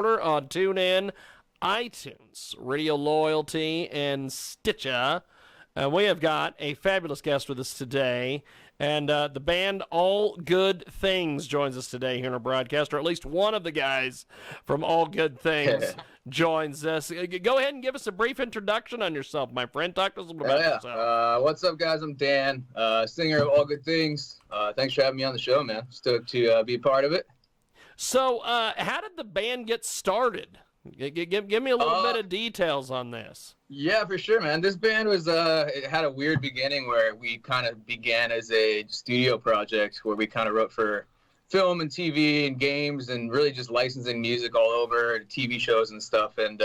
Corner on TuneIn, iTunes, Radio Loyalty, and Stitcher. We have got a fabulous guest with us today, and the band All Good Things joins us today here in our broadcast, or at least one of the guys from All Good Things joins us. Go ahead and give us a brief introduction on yourself, my friend. Talk to us about yourself. What's up, guys? I'm Dan, singer of All Good Things. Thanks for having me on the show, man. Stoked to be a part of it. So, how did the band get started? Give me a little bit of details on this. Yeah, for sure, man. This band was it had a weird beginning where we kind of began as a studio project where we kind of wrote for film and TV and games and really just licensing music all over, TV shows and stuff. And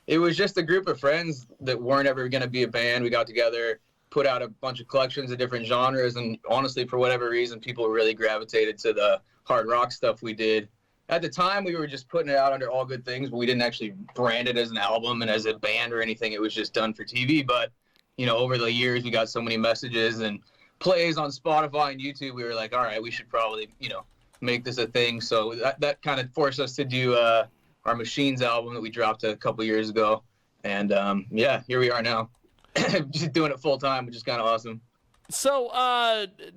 it was just a group of friends that weren't ever going to be a band. We got together, put out a bunch of collections of different genres, and honestly, for whatever reason, people really gravitated to the hard rock stuff we did. At the time, we were just putting it out under All Good Things, but we didn't actually brand it as an album and as a band or anything. It was just done for TV. But, you know, over the years, we got so many messages and plays on Spotify and YouTube. We were like, all right, we should probably, you know, make this a thing. So that kind of forced us to do our Machines album that we dropped a couple years ago. And, yeah, here we are now. Just doing it full time, which is kind of awesome. So,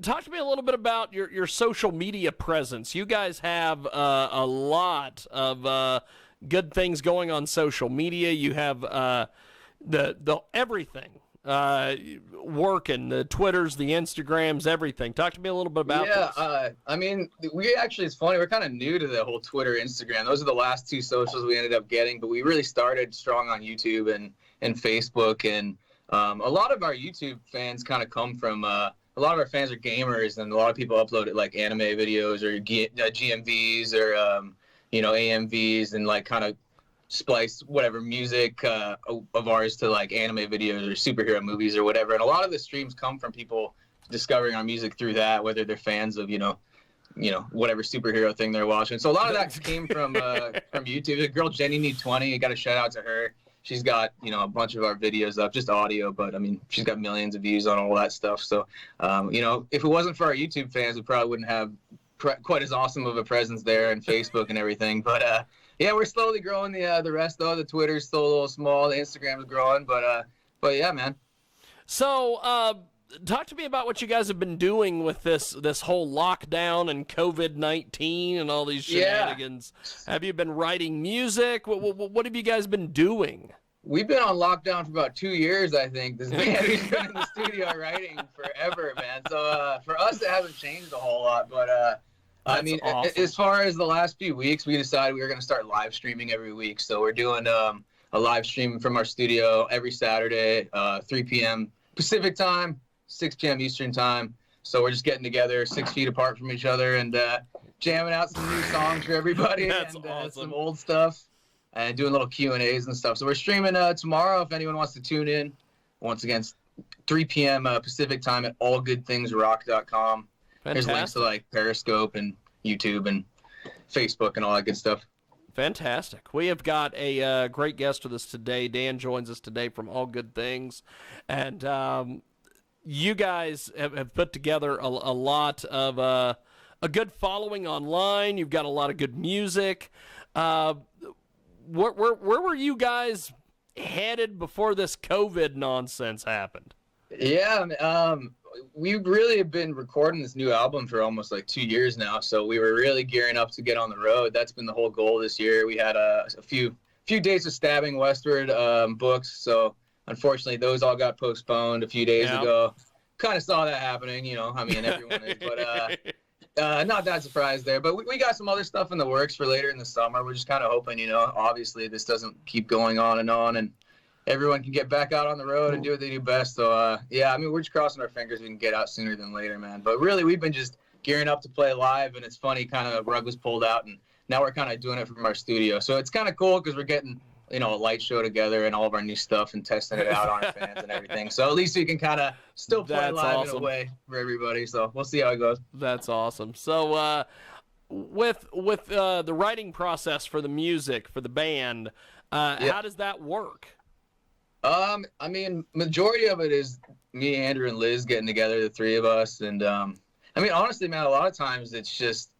talk to me a little bit about your social media presence. You guys have a lot of good things going on social media. You have the everything working, the Twitters, the Instagrams, everything. Talk to me a little bit about this. Yeah, I mean, we actually, it's funny, we're kind of new to the whole Twitter, Instagram. Those are the last two socials we ended up getting, but we really started strong on YouTube and Facebook, and a lot of our YouTube fans kind of come from, a lot of our fans are gamers, and a lot of people upload it like anime videos or GMVs or, you know, AMVs, and like kind of splice whatever music of ours to like anime videos or superhero movies or whatever. And a lot of the streams come from people discovering our music through that, whether they're fans of, you know, whatever superhero thing they're watching. So a lot of that came from YouTube. The girl Jenny Need 20, got a shout out to her. She's got, you know, a bunch of our videos up, just audio, but I mean, she's got millions of views on all that stuff. So, you know, if it wasn't for our YouTube fans, we probably wouldn't have quite as awesome of a presence there, and Facebook and everything. But yeah, we're slowly growing the rest though. The Twitter's still a little small, the Instagram's growing, but yeah, man. So, talk to me about what you guys have been doing with this whole lockdown and COVID-19 and all these shenanigans. Yeah. Have you been writing music? What have you guys been doing? We've been on lockdown for about 2 years, I think. This band has been in the studio writing forever, man. So for us, it hasn't changed a whole lot. But I mean, awesome. As far as the last few weeks, we decided we were going to start live streaming every week. So we're doing a live stream from our studio every Saturday, 3 p.m. Pacific time, 6 p.m. Eastern time. So we're just getting together 6 feet apart from each other and jamming out some new songs for everybody. That's and awesome. Some old stuff and doing little Q&As and stuff. So we're streaming tomorrow if anyone wants to tune in. Once again, 3 p.m. Pacific time at allgoodthingsrock.com. There's links to like Periscope and YouTube and Facebook and all that good stuff. Fantastic. We have got a great guest with us today. Dan joins us today from All Good Things. And you guys have put together a lot of a good following online. You've got a lot of good music. Where were you guys headed before this COVID nonsense happened? Yeah, we really have been recording this new album for almost like 2 years now, so we were really gearing up to get on the road. That's been the whole goal this year. We had a few days of Stabbing Westward books, so unfortunately those all got postponed a few days ago. Kind of saw that happening, you know. I mean, everyone is, but not that surprised there. But we got some other stuff in the works for later in the summer. We're just kind of hoping, you know, obviously this doesn't keep going on, and everyone can get back out on the road and do what they do best. So, yeah, I mean, we're just crossing our fingers we can get out sooner than later, man. But really, we've been just gearing up to play live, and it's funny, kind of the rug was pulled out, and now we're kind of doing it from our studio. So it's kind of cool because we're getting, you know, a light show together and all of our new stuff and testing it out on our fans and everything. So at least we can kind of still play live in a way for everybody. So we'll see how it goes. That's awesome. So with the writing process for the music, for the band, how does that work? I mean, majority of it is me, Andrew, and Liz getting together, the three of us. And, I mean, honestly, man, a lot of times it's just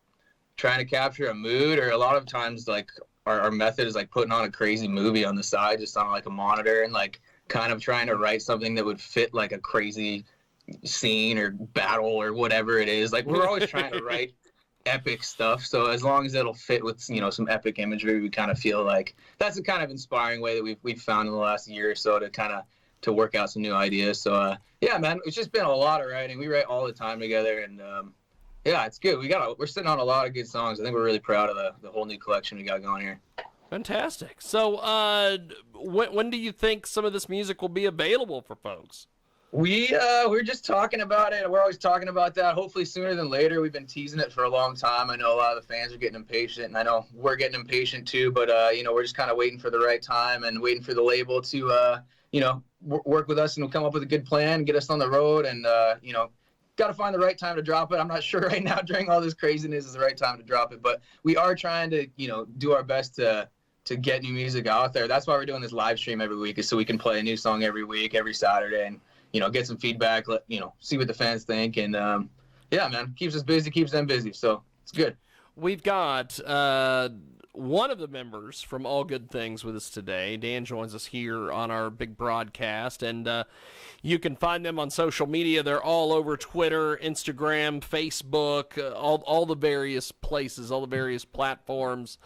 trying to capture a mood, or a lot of times, like, our method is like putting on a crazy movie on the side, just on like a monitor, and like kind of trying to write something that would fit like a crazy scene or battle or whatever it is. Like we're always trying to write epic stuff. So as long as it'll fit with, you know, some epic imagery, we kind of feel like that's the kind of inspiring way that we've found in the last year or so to kind of to work out some new ideas. So yeah, man, it's just been a lot of writing. We write all the time together, and yeah, it's good. We're sitting on a lot of good songs. I think we're really proud of the whole new collection we got going here. Fantastic. So, when do you think some of this music will be available for folks? We're just talking about it. We're always talking about that. Hopefully sooner than later. We've been teasing it for a long time. I know a lot of the fans are getting impatient, and I know we're getting impatient too. But you know, we're just kind of waiting for the right time and waiting for the label to you know, work with us and come up with a good plan, get us on the road, and you know, got to find the right time to drop it. I'm not sure right now during all this craziness is the right time to drop it, but we are trying to, you know, do our best to get new music out there. That's why we're doing this live stream every week, is so we can play a new song every week, every Saturday, and you know, get some feedback, you know, see what the fans think. And yeah, man, keeps us busy, keeps them busy. So it's good. We've got one of the members from All Good Things with us today. Dan joins us here on our big broadcast, and you can find them on social media. They're all over Twitter, Instagram, Facebook, all the various places, all the various platforms.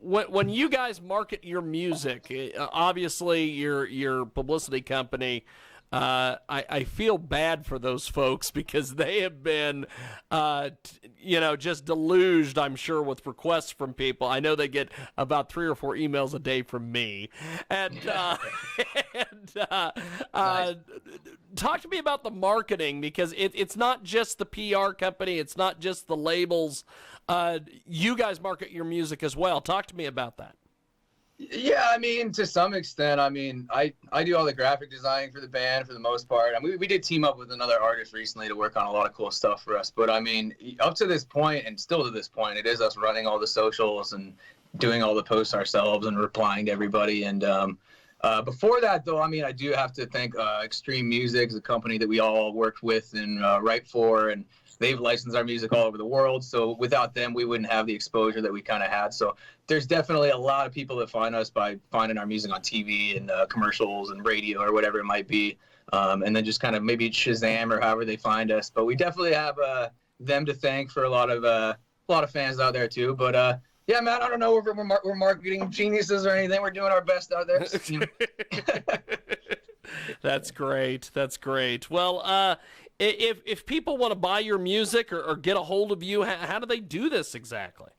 When you guys market your music, obviously your publicity company, I feel bad for those folks because they have been, you know, just deluged, I'm sure, with requests from people. I know they get about 3 or 4 emails a day from me. And, Nice. talk to me about the marketing, because it's not just the PR company. It's not just the labels. You guys market your music as well. Talk to me about that. Yeah, I mean, to some extent, I mean, I do all the graphic designing for the band for the most part. I mean, we did team up with another artist recently to work on a lot of cool stuff for us. But I mean, up to this point, and still to this point, it is us running all the socials and doing all the posts ourselves and replying to everybody. And before that, though, I mean, I do have to thank Extreme Music, the company that we all worked with and write for, and they've licensed our music all over the world. So without them, we wouldn't have the exposure that we kind of had. So there's definitely a lot of people that find us by finding our music on TV and commercials and radio or whatever it might be. And then just kind of maybe Shazam or however they find us. But we definitely have them to thank for a lot of fans out there too. But yeah, man, I don't know if we're marketing geniuses or anything. We're doing our best out there. You know. That's great. That's great. Well, if people want to buy your music or get a hold of you, how do they do this exactly?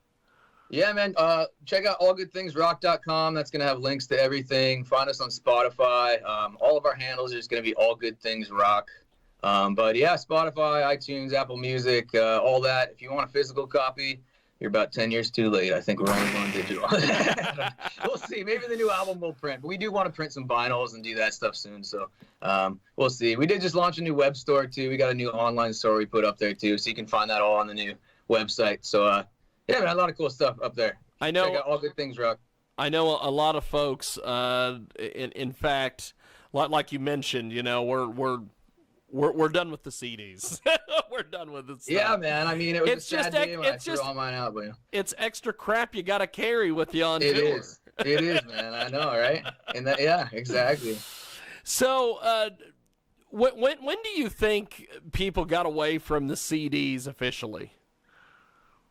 Yeah, man. Check out allgoodthingsrock.com. That's going to have links to everything. Find us on Spotify. All of our handles are just going to be All Good Things Rock. But yeah, Spotify, iTunes, Apple Music, all that. If you want a physical copy, you're about 10 years too late. I think we're only going digital. We'll see. Maybe the new album will print. But we do want to print some vinyls and do that stuff soon. So we'll see. We did just launch a new web store, too. We got a new online store we put up there, too. So you can find that all on the new website. So, yeah, man, a lot of cool stuff up there. I know. Check out All Good Things Rock. I know a lot of folks, in fact, like you mentioned, you know, we're done with the CDs. We're done with it. Yeah, man. I mean, it was a sad day when I threw all mine out. But, you know. It's extra crap you got to carry with you on tour. It is, man. I know, right? And that, yeah, exactly. So, when do you think people got away from the CDs officially?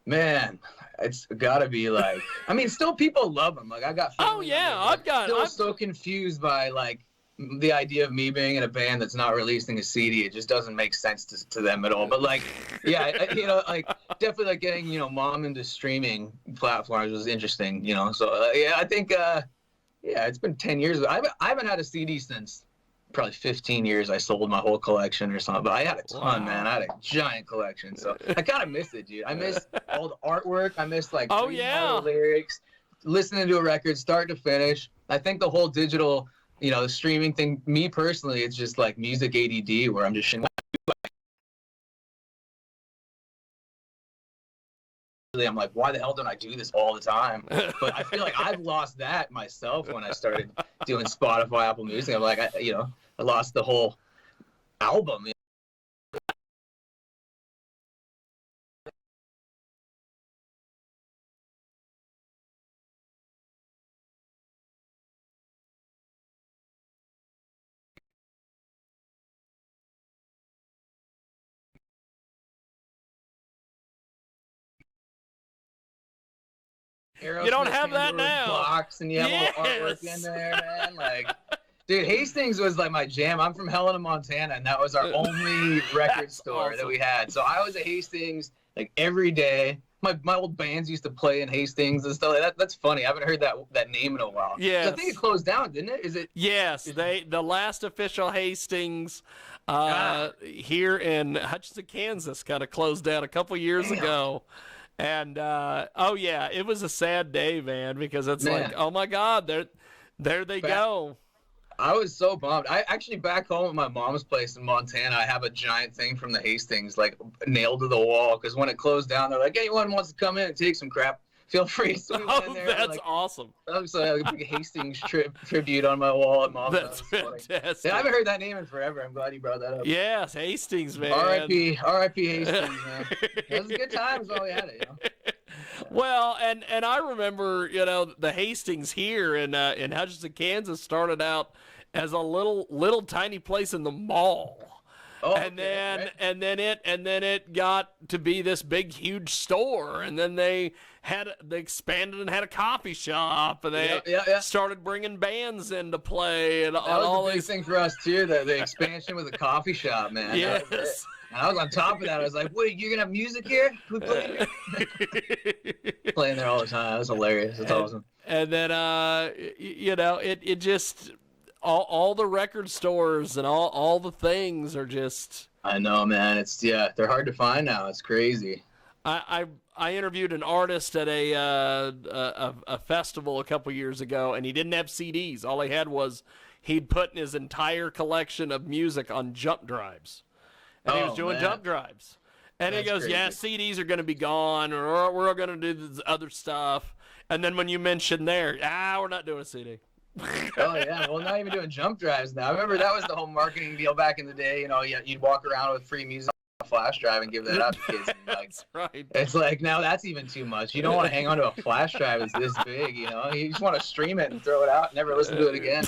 Man, it's got to be like, I mean, still people love them. Like I got. Oh yeah, I'm so confused by like the idea of me being in a band that's not releasing a CD. It just doesn't make sense to them at all. But like, yeah, you know, like definitely like getting, you know, mom into streaming platforms was interesting, you know. So yeah, I think yeah, it's been 10 years. I haven't had a CD since probably 15 years. I sold my whole collection or something, but I had a ton. Wow. Man, I had a giant collection. So I kind of miss it, dude. I miss all the artwork. I miss like all the lyrics, listening to a record start to finish. I think the whole digital, you know, the streaming thing, me personally, it's just like music ADD where I'm just I'm like, why the hell don't I do this all the time? But I feel like I've lost that myself when I started doing Spotify, Apple Music. I'm like, I lost the whole album. You don't have that now. Box, and you have a little artwork in there, man. Like, dude, Hastings was like my jam. I'm from Helena, Montana, and that was our only record store that we had. So I was at Hastings like every day. My old bands used to play in Hastings and stuff like that. That's funny. I haven't heard that name in a while. Yes. I think it closed down, didn't it? Is it? Yes, the last official Hastings here in Hutchinson, Kansas, kind of closed down a couple years ago. And it was a sad day, man, because it's like, oh my God, there they go. I was so bummed. I actually, back home at my mom's place in Montana, I have a giant thing from the Hastings like nailed to the wall, because when it closed down, they're like, anyone wants to come in and take some crap, feel free. So we went in there, that's like, awesome. I was like a big Hastings tribute on my wall at mom's house. That's fantastic. Yeah, I haven't heard that name in forever. I'm glad you brought that up. Yes, Hastings, man. R.I.P. Hastings, man. It was a good times while we had it, you know. Well, and I remember, the Hastings here in Hutchinson, Kansas started out as a little tiny place in the mall. Oh, and then it got to be this big huge store, and then they expanded and had a coffee shop, and they started bringing bands in to play, and that was a big thing for us too. The expansion with the coffee shop, man. Yes. And I was on top of that. I was like, wait, you're gonna have music here? Can we play here? Playing there all the time. It was hilarious. It's awesome. And then it just all the record stores and all the things are just. I know, man. They're hard to find now. It's crazy. I interviewed an artist at a festival a couple years ago, and he didn't have CDs. All he had was he'd put his entire collection of music on jump drives, and he was doing jump drives. And he goes, crazy. Yeah, CDs are going to be gone, or we're going to do this other stuff. And then when you mention there, we're not doing a CD. Oh yeah, well, not even doing jump drives now. I remember that was the whole marketing deal back in the day. You'd walk around with free music on a flash drive and give that out to kids. And that's right. It's like, now that's even too much. You don't want to hang onto a flash drive that's this big. You just want to stream it and throw it out, and never listen to it again.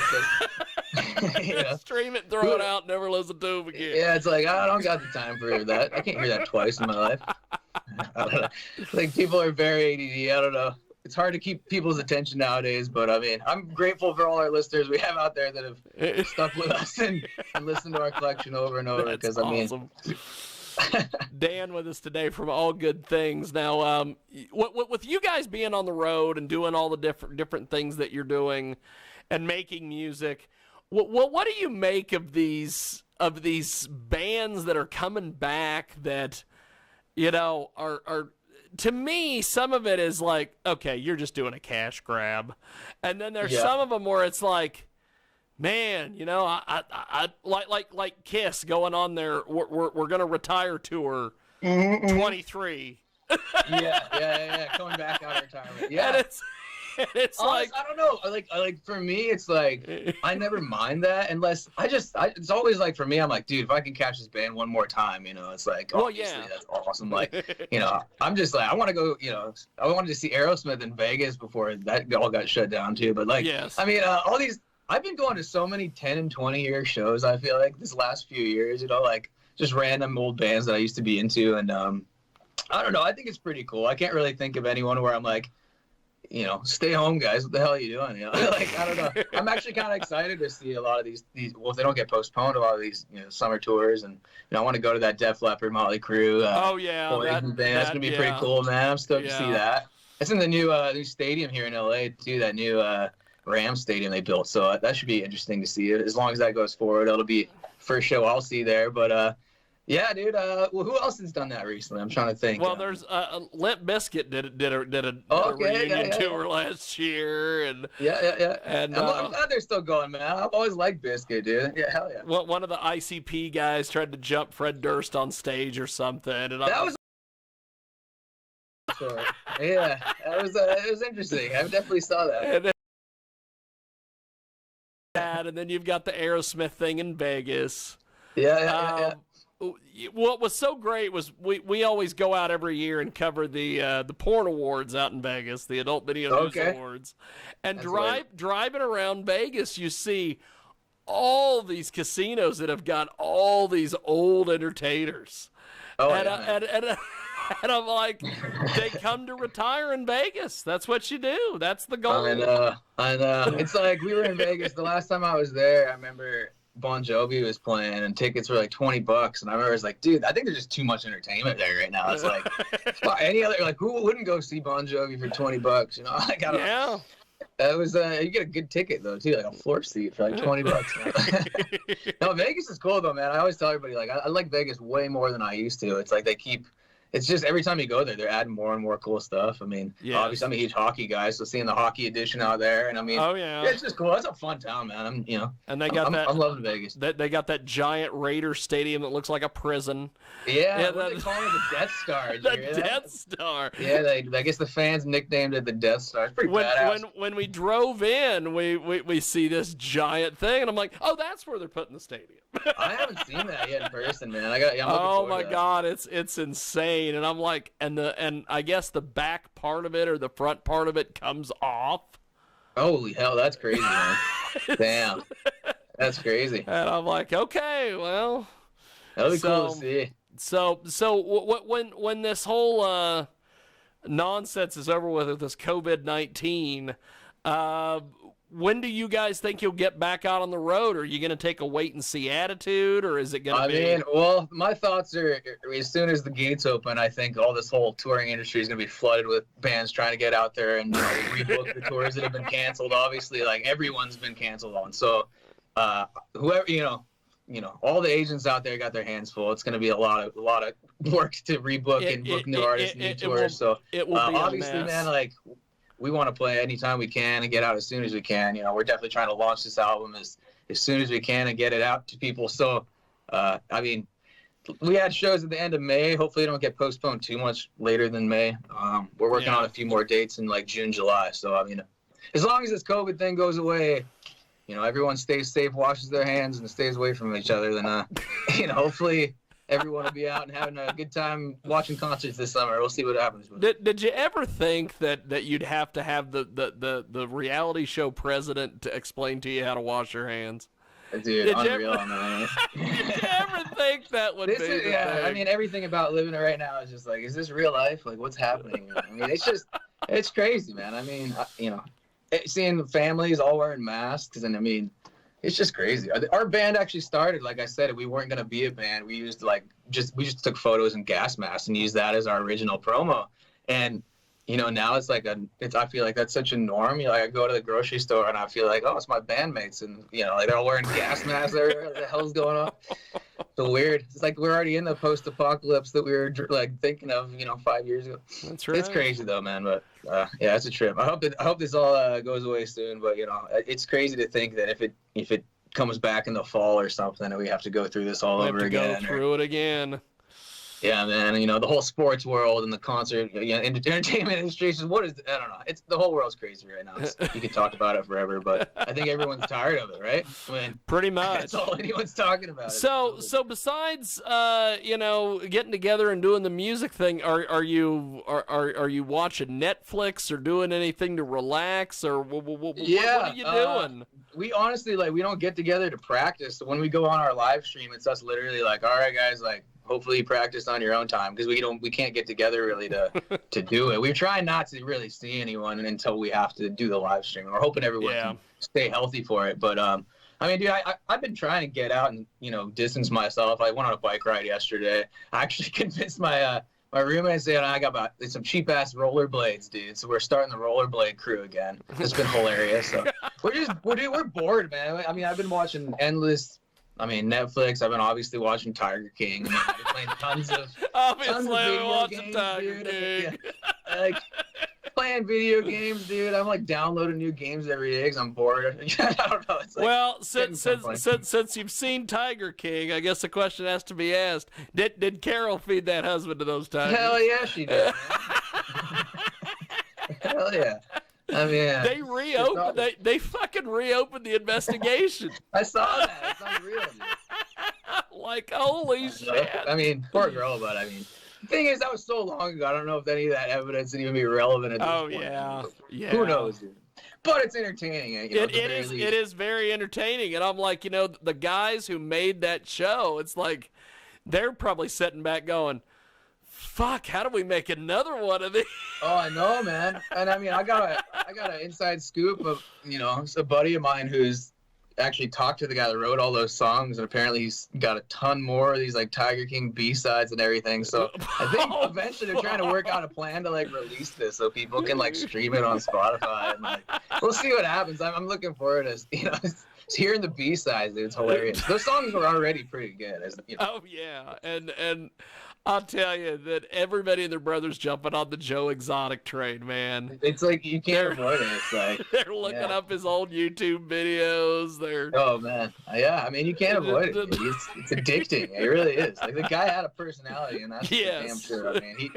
Stream it, throw it out, never listen to it again. Yeah, it's like, I don't got the time for that. I can't hear that twice in my life. I don't know. Like, people are very ADD. I don't know. It's hard to keep people's attention nowadays, but I mean, I'm grateful for all our listeners we have out there that have stuck with us and listened to our collection over and over. Because awesome. Dan with us today from All Good Things. Now, with you guys being on the road and doing all the different things that you're doing and making music, what do you make of these bands that are coming back that are to me, some of it is like, okay, you're just doing a cash grab. And then there's some of them where it's like, man, I like Kiss going on their we're going to retire tour 23. Yeah. Coming back out of retirement. Yeah. And it's like, I don't know. Like for me, it's like, I never mind that unless it's always like, for me, I'm like, dude, if I can catch this band one more time, it's like, obviously that's awesome. Like, I'm just like, I want to go, I wanted to see Aerosmith in Vegas before that all got shut down too. But like, yes. I mean, all these, I've been going to so many 10 and 20 year shows. I feel like this last few years, like just random old bands that I used to be into. And I don't know. I think it's pretty cool. I can't really think of anyone where I'm like, stay home, guys. What the hell are you doing? Like, I don't know. I'm actually kind of excited to see a lot of these. Well, if they don't get postponed, a lot of these, summer tours, and I want to go to that Def Leppard, Motley Crue. That's gonna be pretty cool, man. I'm stoked to see that. It's in the new stadium here in LA too. That new Rams stadium they built. So that should be interesting to see. As long as that goes forward, it'll be first show I'll see there. But yeah, dude. Well, who else has done that recently? I'm trying to think. Well, there's Limp Bizkit did a reunion tour last year, and And I'm glad they're still going, man. I've always liked Bizkit, dude. Yeah, hell yeah. Well, one of the ICP guys tried to jump Fred Durst on stage or something, and that was. Yeah, it was interesting. I definitely saw that. And then you've got the Aerosmith thing in Vegas. Yeah. What was so great was we always go out every year and cover the porn awards out in Vegas, the Adult Video News Awards, and driving around Vegas, you see all these casinos that have got all these old entertainers. And And I'm like, they come to retire in Vegas. That's what you do. That's the goal. I know. It's like we were in Vegas the last time I was there. I remember Bon Jovi was playing and tickets were like $20, and I remember I was like, dude, I think there's just too much entertainment there right now. It's like any other, like, who wouldn't go see Bon Jovi for $20? You know, like, I don't know. That was you get a good ticket though too, like a floor seat for like $20. No, Vegas is cool though, man. I always tell everybody like I like Vegas way more than I used to. It's like it's just every time you go there, they're adding more and more cool stuff. I mean, obviously I'm a huge hockey guy, so seeing the hockey edition out there, and I mean, it's just cool. It's a fun town, man. And they got I'm loving Vegas. They got that giant Raider stadium that looks like a prison. Yeah, what they call it, the Death Star. The Death Star. Yeah, I guess the fans nicknamed it the Death Star. It's pretty badass. When we drove in, we see this giant thing, and I'm like, oh, that's where they're putting the stadium. I haven't seen that yet in person, man. Oh my God, it's insane. And I'm like, and I guess the back part of it or the front part of it comes off. Holy hell, that's crazy, man. Damn, that's crazy. And I'm like, okay, well, that'll be cool to see. So when this whole nonsense is over with this COVID-19, when do you guys think you'll get back out on the road? Are you going to take a wait-and-see attitude, or is it going to be... I mean, well, my thoughts are, as soon as the gates open, I think all this whole touring industry is going to be flooded with bands trying to get out there and rebook the tours that have been canceled. Obviously, like, everyone's been canceled on. So, whoever, all the agents out there got their hands full. It's going to be a lot of work to rebook and book new artists, new tours. So, it will be obviously, man, like... We want to play anytime we can and get out as soon as we can. We're definitely trying to launch this album as soon as we can and get it out to people. So, I mean, we had shows at the end of May. Hopefully, it don't get postponed too much later than May. We're working on a few more dates in like June, July. So, I mean, as long as this COVID thing goes away, everyone stays safe, washes their hands, and stays away from each other, then, hopefully everyone will be out and having a good time watching concerts this summer. We'll see what happens. Did you ever think that you'd have to have the reality show president to explain to you how to wash your hands? Dude, unreal, man. Did you ever think that would be the thing? I mean, everything about living it right now is just like, is this real life? Like, what's happening? I mean, it's crazy, man. I mean, seeing the families all wearing masks, and I mean, it's just crazy. Our band actually started, like I said, we weren't going to be a band. We used we just took photos in gas masks and used that as our original promo. And, now it's like I feel like that's such a norm. I go to the grocery store and I feel like, oh, it's my bandmates. And, like they're all wearing gas masks. What the hell's going on? So weird. It's like we're already in the post-apocalypse that we were like thinking of, 5 years ago. That's right. It's crazy though, man. But yeah, it's a trip. I hope this all goes away soon. But it's crazy to think that if it comes back in the fall or something, that we have to go through this all over again. Go through it again. Yeah, man. The whole sports world and the concert, entertainment industry. I don't know. It's the whole world's crazy right now. You could talk about it forever, but I think everyone's tired of it, right? I mean, pretty much. That's all anyone's talking about. So besides, getting together and doing the music thing, are you watching Netflix or doing anything to relax, or what are you doing? We honestly, we don't get together to practice. So when we go on our live stream, it's us literally like, all right, guys, hopefully you practice on your own time, because we can't get together really to do it. We try not to really see anyone until we have to do the live stream. We're hoping everyone can stay healthy for it. But I mean, dude, I've been trying to get out and distance myself. I went on a bike ride yesterday. I actually convinced my roommate saying I got some cheap ass rollerblades, dude. So we're starting the rollerblade crew again. It's been hilarious. So we're bored, man. I mean, I've been watching Netflix. I've been obviously watching Tiger King. I've been playing tons of video games, Tiger King. Like playing video games, dude. I'm downloading new games every day because I'm bored. I don't know. Well, since you've seen Tiger King, I guess the question has to be asked: Did Carol feed that husband to those tigers? Hell yeah, she did. Hell yeah. I mean, they reopened. They fucking reopened the investigation. I saw that. It's unreal, dude. Holy shit. I mean, poor girl, but I mean, the thing is, that was so long ago. I don't know if any of that evidence would even be relevant at this point. Yeah. Who knows, dude? But it's entertaining. It is very entertaining, and I'm like, the guys who made that show, it's like they're probably sitting back going, Fuck, how do we make another one of these? Oh, I know, man. And I mean, I got an inside scoop of, it's a buddy of mine who's actually talked to the guy that wrote all those songs, and apparently he's got a ton more of these like Tiger King B-sides and everything. So I think eventually they're trying to work out a plan to like release this so people can like stream it on Spotify, and like we'll see what happens. I'm looking forward to hearing the B-sides, dude. It's hilarious. Those songs were already pretty good. Oh yeah, and I'll tell you that everybody and their brother's jumping on the Joe Exotic train, man. It's like you can't avoid it. It's like they're looking up his old YouTube videos. Oh man, yeah. I mean, you can't avoid it. It's addicting. It really is. Like the guy had a personality, and that's for damn sure. I mean,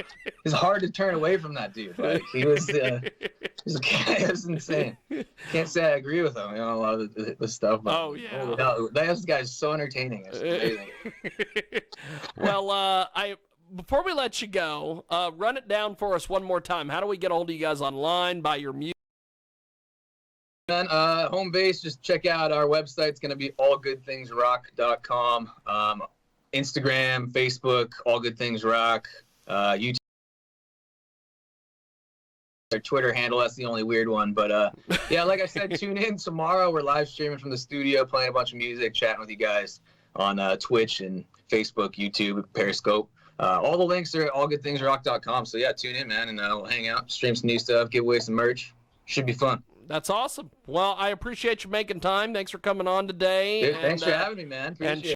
it's hard to turn away from that dude. Like he was insane. Can't say I agree with him. A lot of the stuff. Oh yeah. That guy's so entertaining. It's amazing. Well, before we let you go, run it down for us one more time. How do we get a hold of you guys online, buy your music? Home base, just check out our website. It's going to be allgoodthingsrock.com. Instagram, Facebook, All Good Things Rock. YouTube, our Twitter handle, that's the only weird one. But yeah, like I said, tune in tomorrow. We're live streaming from the studio, playing a bunch of music, chatting with you guys on Twitch and Facebook, YouTube, Periscope. All the links are at allgoodthingsrock.com. So yeah, tune in, man, and we'll hang out, stream some new stuff, give away some merch. Should be fun. That's awesome. Well, I appreciate you making time. Thanks for coming on today. Dude, thanks for having me, man. Appreciate it.